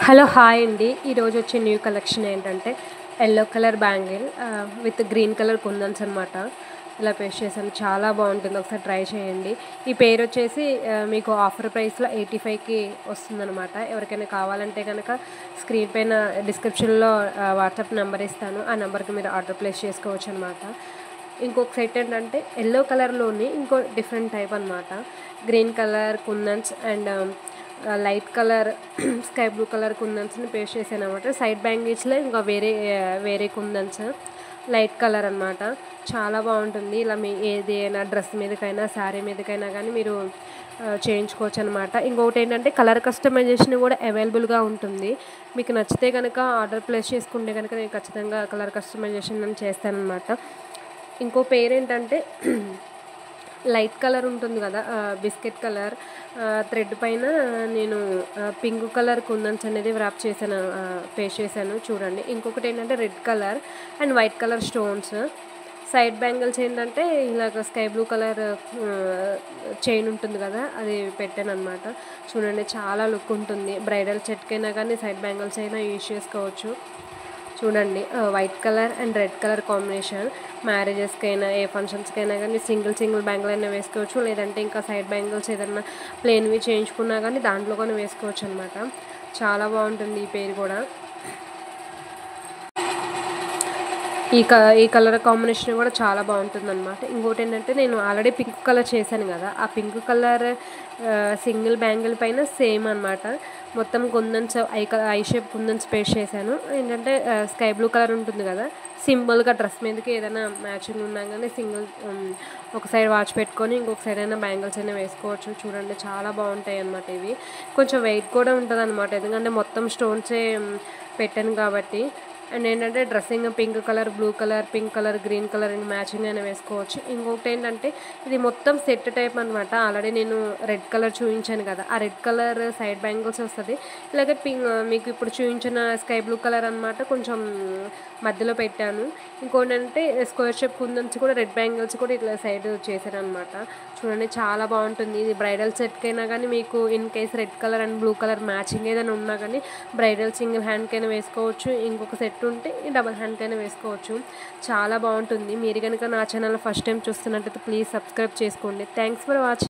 Hello hi అండి. ఈరోజు వచ్చే న్యూ కలెక్షన్ ఏంటంటే yellow colour bangle with green colour kundans అనమాట. ఇలా పేస్ట్ చేశాను, చాలా బాగుంటుంది, ఒకసారి ట్రై చేయండి. ఈ పేరు వచ్చేసి మీకు ఆఫర్ ప్రైస్లో 85కి వస్తుందన్నమాట. ఎవరికైనా కావాలంటే కనుక స్క్రీన్ పైన డిస్క్రిప్షన్లో వాట్సాప్ నెంబర్ ఇస్తాను, ఆ నెంబర్కి మీరు ఆర్డర్ ప్లేస్ చేసుకోవచ్చు అనమాట. ఇంకొక సెట్ ఏంటంటే ఎల్లో కలర్లోని ఇంకో డిఫరెంట్ టైప్ అనమాట. Green colour kundans and light colour sky blue colour కుందన్స్ని పేస్ట్ చేశాను అనమాట. సైడ్ బ్యాంగిల్స్లో ఇంకా వేరే కుందన్స్ లైట్ కలర్ అనమాట. చాలా బాగుంటుంది. ఇలా మీ ఏదైనా డ్రెస్ మీదకైనా శారీ మీదకైనా కానీ మీరు చేయించుకోవచ్చు అనమాట. ఇంకొకటి ఏంటంటే కలర్ కస్టమైజేషన్ కూడా అవైలబుల్గా ఉంటుంది. మీకు నచ్చితే కనుక ఆర్డర్ ప్లేస్ చేసుకుంటే కనుక నేను ఖచ్చితంగా కలర్ కస్టమైజేషన్ అని చేస్తానన్నమాట. ఇంకో పేరు ఏంటంటే లైట్ కలర్ ఉంటుంది కదా, బిస్కెట్ కలర్ థ్రెడ్ పైన నేను పింక్ కలర్ కుందన్స్ అనేది వ్రాప్ చేశాను, పేస్ట్ చేశాను చూడండి. ఇంకొకటి ఏంటంటే red colour and white colour stones. Side bangles ఏంటంటే ఇలాగ స్కై బ్లూ కలర్ చైన్ ఉంటుంది కదా, అది పెట్టాను అనమాట. చూడండి, చాలా లుక్ ఉంటుంది. బ్రైడల్ సెట్కైనా కానీ సైడ్ బ్యాంగిల్స్ అయినా యూజ్ చేసుకోవచ్చు. చూడండి, white colour and red colour combination. మ్యారేజెస్కైనా ఏ ఫంక్షన్స్కైనా కానీ సింగిల్ బ్యాంగిల్ అయినా వేసుకోవచ్చు, లేదంటే ఇంకా సైడ్ బ్యాంగిల్స్ ఏదన్నా ప్లెయిన్వి చేయించుకున్నా కానీ దాంట్లో కానీ వేసుకోవచ్చు అనమాట. చాలా బాగుంటుంది ఈ పేరు కూడా. ఈ కలర్ కాంబినేషన్ కూడా చాలా బాగుంటుంది అనమాట. ఇంకోటి ఏంటంటే నేను ఆల్రెడీ పింక్ కలర్ చేశాను కదా, ఆ పింక్ కలర్ సింగిల్ బ్యాంగిల్ పైన సేమ్ అనమాట. మొత్తం కుందన్స్ ఐ షేప్ కుందన్స్ పేస్ట్ చేశాను. ఏంటంటే స్కై బ్లూ కలర్ ఉంటుంది కదా, సింపుల్గా డ్రెస్ మీదకి ఏదైనా మ్యాచింగ్ ఉన్నా కానీ ఒక సైడ్ వాచ్ పెట్టుకొని ఇంకొక సైడ్ అయినా బ్యాంగిల్స్ అయినా వేసుకోవచ్చు. చూడండి, చాలా బాగుంటాయి అన్నమాట. ఇవి కొంచెం వెయిట్ కూడా ఉంటుంది అనమాట, ఎందుకంటే మొత్తం స్టోన్సే పెట్టాను కాబట్టి. అండ్ ఏంటంటే dressing pink colour, blue colour, pink colour, green colour matching అయినా వేసుకోవచ్చు. ఇంకొకటి ఏంటంటే ఇది మొత్తం సెట్ టైప్ అనమాట. ఆల్రెడీ నేను రెడ్ కలర్ చూపించాను కదా, ఆ రెడ్ కలర్ సైడ్ బ్యాంగిల్స్ వస్తుంది. ఇలాగే మీకు ఇప్పుడు చూపించిన స్కై బ్లూ కలర్ అనమాట, కొంచెం మధ్యలో పెట్టాను. ఇంకోటి అంటే స్క్వేర్ షేప్ కుందన్స్ కూడా రెడ్ బ్యాంగిల్స్ కూడా ఇట్లా సైడ్ చేశాను అనమాట. చూడండి, చాలా బాగుంటుంది. ఇది బ్రైడల్ సెట్కైనా కానీ మీకు in case red colour and blue colour matching ఏదైనా ఉన్నా కానీ బ్రైడల్ సింగిల్ హ్యాండ్కైనా వేసుకోవచ్చు, ఇంకొక సెట్ ఉంటే డబల్ హ్యాండ్కైనా వేసుకోవచ్చు. చాలా బాగుంటుంది. మీరు కనుక నా ఛానల్ ఫస్ట్ టైం చూస్తున్నట్టయితే ప్లీజ్ సబ్స్క్రైబ్ చేసుకోండి. Thanks for watching.